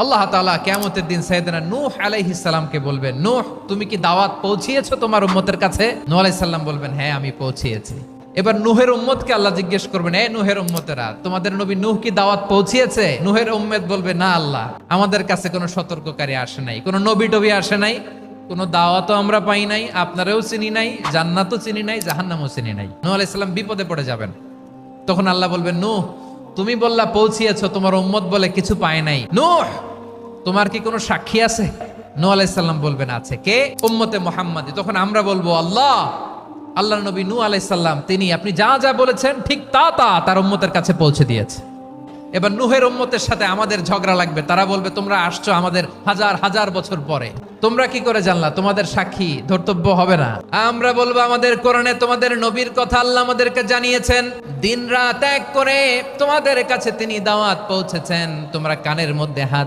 আল্লাহ তাআলা কিয়ামতের দিন সাইয়েদনা নূহ আলাইহিস সালামকে বলবেন, নূহ তুমি কি দাওয়াত পৌঁছিয়েছো তোমার উম্মতের কাছে? নূহ আলাইহিস সালাম বলবেন, হ্যাঁ আমি পৌঁছিয়েছি। এবার নূহের উম্মতকে আল্লাহ জিজ্ঞেস করবেন, এ নূহের উম্মতেরা, তোমাদের নবী নূহ কি দাওয়াত পৌঁছিয়েছে? নূহের উম্মত বলবে, না আল্লাহ, আমাদের কাছে কোনো সতর্ককারী আসে নাই, কোনো নবী টবি আসে নাই, কোনো দাওয়াতও আমরা পাই নাই, আপনারাও চিনি নাই, জান্নাতও চিনি নাই, জাহান্নামও চিনি নাই। নূহ আলাইহিস সালাম বিপদে পড়ে যাবেন। তখন আল্লাহ বলবেন, নূহ তুমি বললা পৌঁছিয়েছো, তোমার উম্মত বলে কিছু পায় নাই। নূহ তোমার কি কোনো সাক্ষী আছে? নূহ আলাইহিস সালাম বলবেন, আছে। কে? উম্মতে মুহাম্মাদি। তখন আমরা বলবো, আল্লাহ, আল্লাহর নবী নূহ আলাইহিস সালাম তিনি আপনি যা যা বলেছেন ঠিক তা তা তার উম্মতের কাছে পৌঁছে দিয়েছে। এবার নূহের উম্মতের সাথে আমাদের ঝগড়া লাগবে। তারা বলবে, তোমরা আসছো আমাদের হাজার হাজার বছর পরে, তোমরা কি করে জানলা? তোমাদের সাক্ষী ধর্তব্য হবে না? আমরা বলবো, আমাদের কোরআনে তোমাদের নবীর কথা আল্লাহ আমাদেরকে জানিয়েছেন, দিন রাত এক করে তোমাদের কাছে তিনি দাওয়াত পৌঁছেছেন, তোমরা কানের মধ্যে হাত